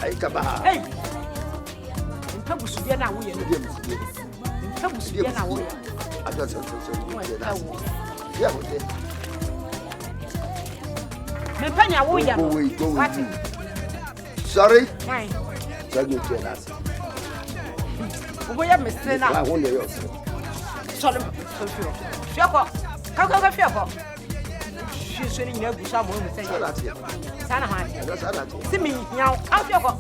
Ai kaba. Hey. Ntabusu bia na wo ye no. Ntabusu bia na wo ye. Ajo so. Yeah, what? Me panya wo ya. What? Sorry. Why? Tell you to us. Wo ya me se na. I want you. Sorry. Fiako. Ka fiako. She ni na gusa mo me se. Sana ha. Si mi nyaw. Ka fiako.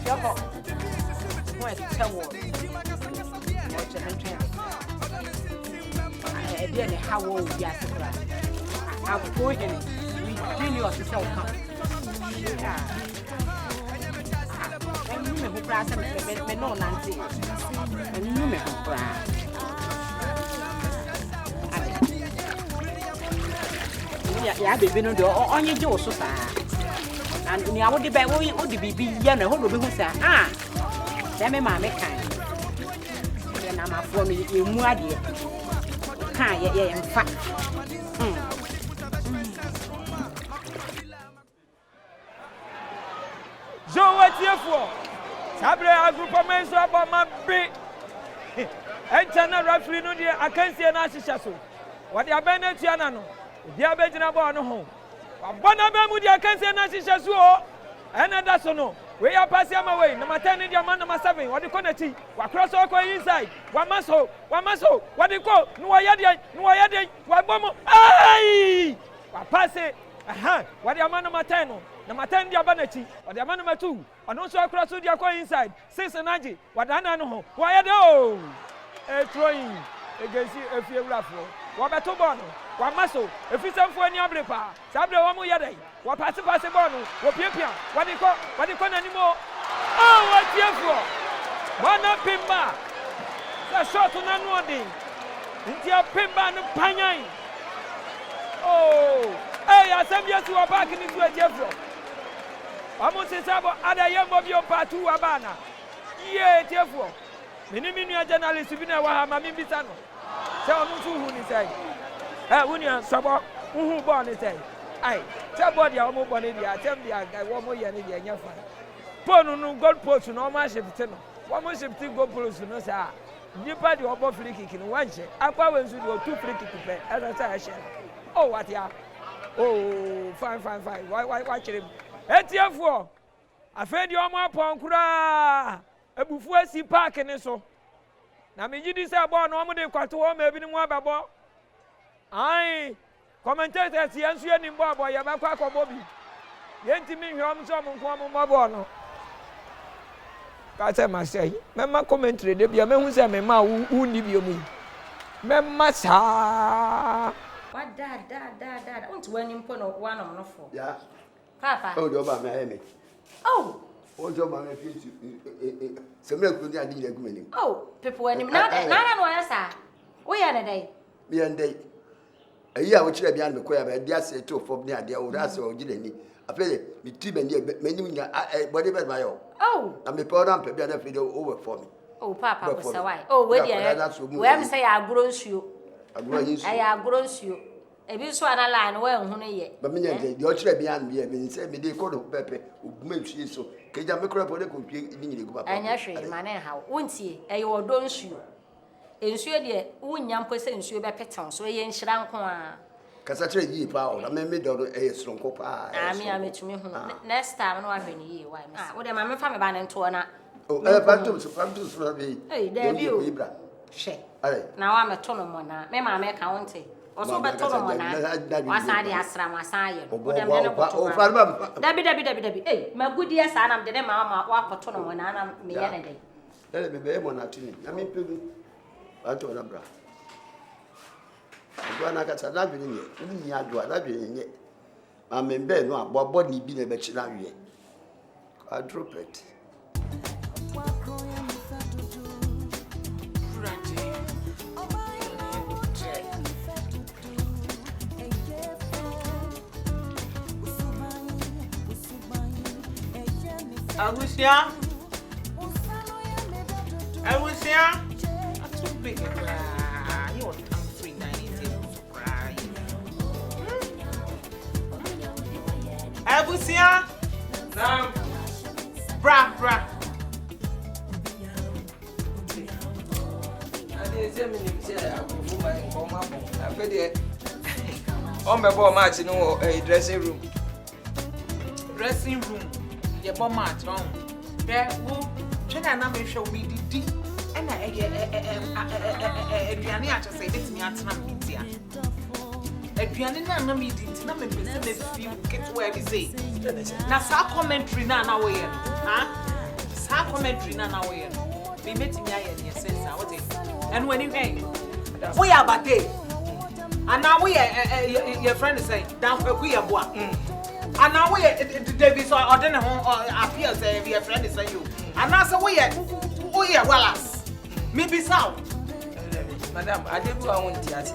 Fiako. Mo e tewo. Mo che ntwe. E bi ne hawo bi asekra. Ago yen. We ni o se o kan. Me ho pra se me no nante. Me ho pra. Ya baby no do onye je wo so sa. And ni awode be wo di bibi ye na ho do be hu sa. Ah. Dem me ma me kan. Ye na ma fo me emu ade. Kan ye mfa. Watiefo sabre agrupament so abama be entana referee no de akansie na ahihya so wode abena tuana no obi abegyina ball no ho wabona be mu de akansie na ahihya so o ena da so no we ya pass am away number 10 de man number 7 wode ko na ti wa cross ko inside wa maso wode ko no wa yade wa bomo ai wa pass aha wode man number 10 no number 10 dia banachi wode man number 2 ono so akra so dia ko inside 6 naji wadana no ho wa yade o throwing against Efiewura fo wa beto ball no wa maso efisamfo ani abrepa sabre wa mu yade wa pass ball no wo piapia wade ko na nimo watiefo bana pimba sa shot na no odin ntia pimba no panyan asambia si wa back ni tu atiefo Amonse sabo ada yembo bio patu abana. Ye tiefo. Mini journalist bi na wa ha ma mbisa no. Se onu su hu ni sai. Unia sabo hu bo ni sai. Ai, se bo dia omo bo ni dia, tem dia wo mo ye ni dia nya fa. Ponu no goal post no ma shifte no. Wo mo shifte goal post no sa. Nipa di obo free kick no wanche. Akwa wensu di o two free kick pe. Esa sa ya share. Oh what ya? Oh, fine. Why chire Etiefo afedi omo apon kura ebufu asi park ni so na megidi se ball no omo de kwato o ma bi ni mu ababo ai commentators yansu ani mbo abo ya ba kwa akobo bi yenti mi hwe omo so omo nko omo ball no ka se ma sei memma commentary de bia mehu se memma wu ni bi omu memma sa wa da unti wani mpo no one no fo Yeah. Papa. Oh, do ba me me. Oh. Oh, do ba me fi semre ku di adi le gumeni. Oh, people wani na no yasa. Wo ya na dai. Me ndai. Ayi a wo kire bia me koya ba dia se to fo ni ade o da se o gileni. Afele mi ti be ni me ni nya body be ba yo. Oh. Na me pe na pe bia na fi de over for me. Oh, Papa ko sawai. Oh, we dia. We am say aguro nsuo. Aguro yin su. Ayi aguro nsuo. Ebi so ana line we hu ne ye. Ba me nya de o kire bia me me say me de ko do pepe oguma nsuo so. Keja me kro po de ko pie ni nyire gu papa. Anya hwe ma ne ha. Wontie ayi odo nsuo. Ensuo de wunya mpo se nsuo be petan so ye nhira nko a. Kasa kire yi pa o na me do sronko pa. Ami ametumi hu. Next time no ahwe ni ye why me. Wo de ma me fa me ba ne nto na. Oh, pantum so be. Eh, there be o. Hwe. Na wa me to no mo na. Me ma me ka wonte. Oso be to no mo na. Wasa de asra wasa ye. Wo de me ne ko to. O farba. Dabi. Eh, ma gudi asa na me de ma wa ko to no mo na na me ye ne dai. Ele bebe mo na tini. Na me pegu. Anto na bra. Adwa na kata na bi ni. Ni adwa na bi ni. Ma me be no abobo ni bi na be chi na wie. I drop it. Abusua. That's too big. You want to come 390 surprise. Abusua. Bra. Ade se me ni se akofu mai nkoma bo. Afede on be ball match no dressing room. Dressing room. Ye bo match on. There wo twena na me hwe obi didi. Na aduane a chose betimi atena media. Aduane na me didi na me pese me fi get where we say. Na sa commentary na wo ye no. Ha? Sa commentary na wo ye no. Me betimi aye ne sense a what and when you hey we are bad and now we your friend is saying down for we are boa and now we David so or then appear say your friend is saying you and now so we are well as maybe so madam adebu awon ti ati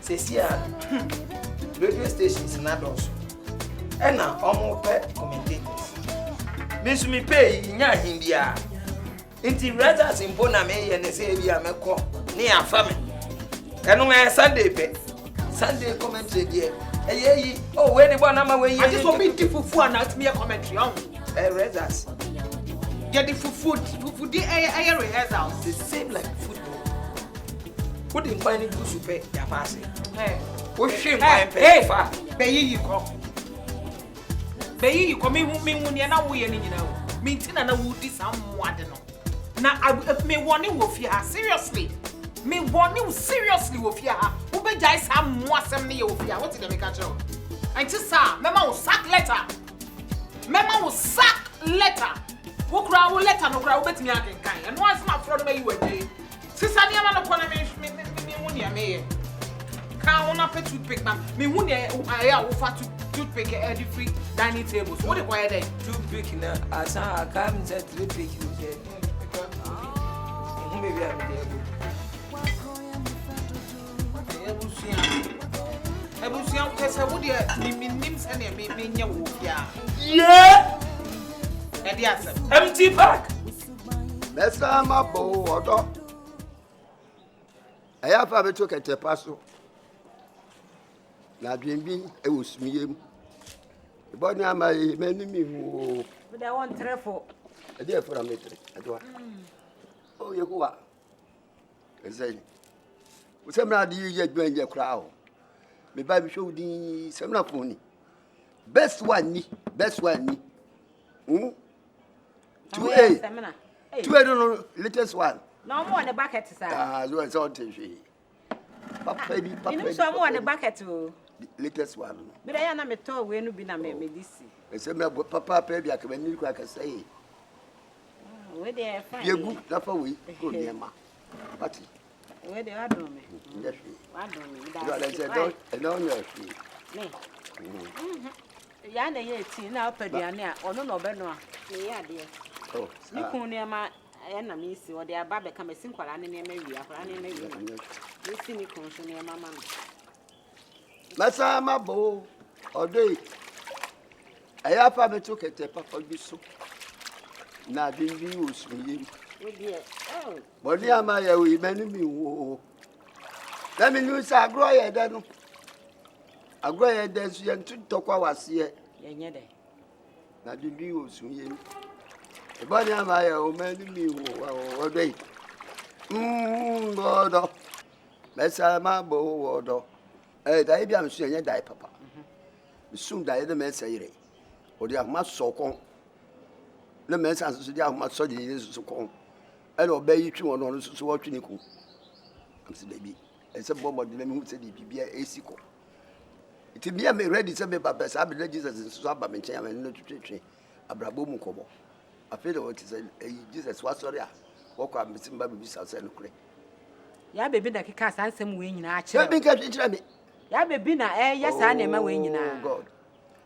se sia radio stations na dos e na omo pe commentators bisu mi pay nya himbia inti brothers impo na me ye ne se bia meko ne afa me eno me Sunday pe Sunday commentary there eyi oh we ni bona ma we yi I just want me to fufu and at me commentary on brothers get the fufu the air rehearsal the same like football what in find it super ya pass hey o hwe mpan pe fa be yi ko me hu ne na wo ye ni nyina o me ntina na wo di sam moade no na me warning wo fia seriously me warning seriously wo fia wo be jai sam mo asem ne ye wo fia what did they catch you and sir mema wo sack letter wo kura wo letter no kura wo betimi akenkan and once my fraud me you dey sister ne ma no kona me hu ne me ka wona pet toothpick ma me hu ne aya wo fa toothpick e di free dining table so what dey quiet there toothpick na asa come set toothpick you there maybe I'm there. Abusua kese wo de nim se ne me nya wo bia. Yeah. E dia asem. Empty bag. Mesa mabo odo. Aya fa beto kete paso. Na dwinbi e wosumiem. Ibo ni amayi mani mi wo. But I want trefo. E dey for ametre. Adwa. Oh Yehowa. Ezai. Usemna di ye dwenje kra o. Me ba bi show di semna phone. Best one ni. 2A. 2A no latest one. No more on the bucket sir. So it's all tishie. Papa bi papa. You so more on the bucket o. Latest one. But I na me to we no bi na me disi. Esemna papa pa bi akabani kwa kasai. We dey fine. Yegu dafa we ko niema. Party. We dey adon me. Yes. Adon me. I don't know. Me. Ya na ye ti na opaduane a ono no be no a. Me ya de. Oh. Ni kun niema e na me si o de aba be ka me sin kwala ne niema wi akwala ne wi. Ni si ni kun so niema ma. Masa mabo odoi. Aya fa me to kete papa bi so. Na bimbi usuyim. Oh. Boni ama ya wi mani mi wo. Na mi nu sa agro ye de no. Agro ye de so ye ntu tokwa wase Ye nye de. Na bimbi usuyim. E boni ama ya o mani mi wo odoi. Godo. Mesa ma bo wodo. Da ibi am so ye dai papa. Sum da ye de mesa yire. Odi ahoma sokon. Le mesa so di ahoma so di ni so kon. E no be yi twi won no so wo twi ni ku. Am se baby. E se bobo de me hu se di bibia esiko. Iti bia me ready se be papa sa be Jesus so aba me nchen am no twetwe. Abrabo mu kobo. Afi de what say Jesus was sorry a. Wo kwa me simba bibi sa se no kure. Ya bebi na kika sa nsem we nyina a Se kire. bi ka twetwe me. Ya bebi na ya sa na ema we nyina. God.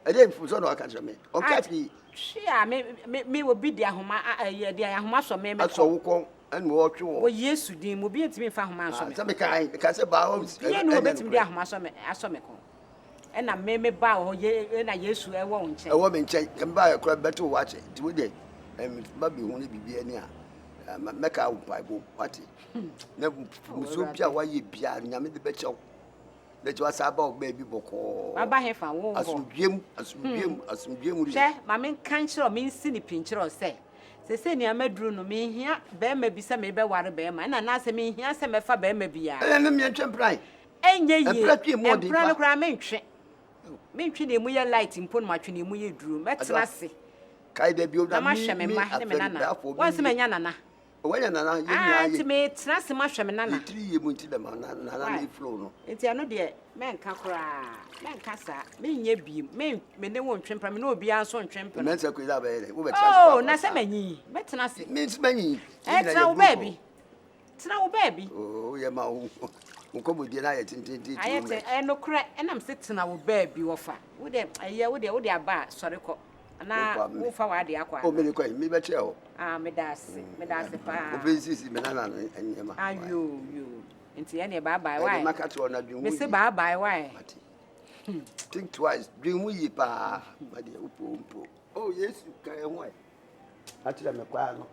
E dey fuso no aka kire me. O ka fi Shia me obi di ahoma ye di ahoma so me aso wo kon en wo twe wo. Wo Yesu din mo bi entimi fa ahoma so me. Se me kai ka se ba o. Ye no betimi di ahoma so me aso me kon. E na me ba ho ye na Yesu e wo nche. E wo me nche ke ba e kra beto wo ache. Ti wo dey ba bi hu ne bibia ni a meka wo Bible wati. Na muso bia wa ye bia nyame de be chew. Let you ask about baby boko. Baba he fa wo. Asumdiem. Che, ma men kanchiro me nsi ni pinchiro se. Se ni amaduru no me hia be ma bi se me be ware be ma na se me hia se me fa be ma bia. Na me twempran. Enye ye. Empra no kra mentwe. Mentwe de mu ye light mpo no matwe ne mu ye duru. Metena se. Kai de bi o da mi. Ma hwe me ma ne me nana. Won se me nya nana. Wanya nana ye nya ye. Ati me tena se ma hwe me nana. 3 ye mu nti da ma nana na flow no. Enti ano de menka kra. Menka sa. Menye bi. Me ne won twempra me no obi anso ntwempra. Men se ko ida ba ye. Wo be tena se. Oh, na se manyi. Metena se. Me se manyi. Tena wo baby. Tena wo baby. Oh, ye ma wo. Nkomodi na ye tintinti. Ayete no kra enam se tena wo baby wo fa. Wo de aye wo de aba sori ko. Na wo fa wa de akwa. O me ni kwa mi be che o. Ah, me dase pa. O be sisi me na enyema. Ayo yo. Enti ene bye bye why? Me makati ona dwun. Me say bye bye why? Think twice. Dwun wu yi pa. Ma de upo. Oh, yes, ka e ho ai. Atira me kwa no.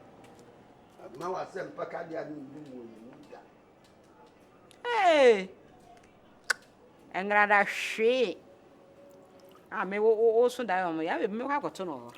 Ma wa sem pa ka dia ni mu yi. Hey. Engrada hwe. Ah, me wo so da yo me ya be me kwa koto no.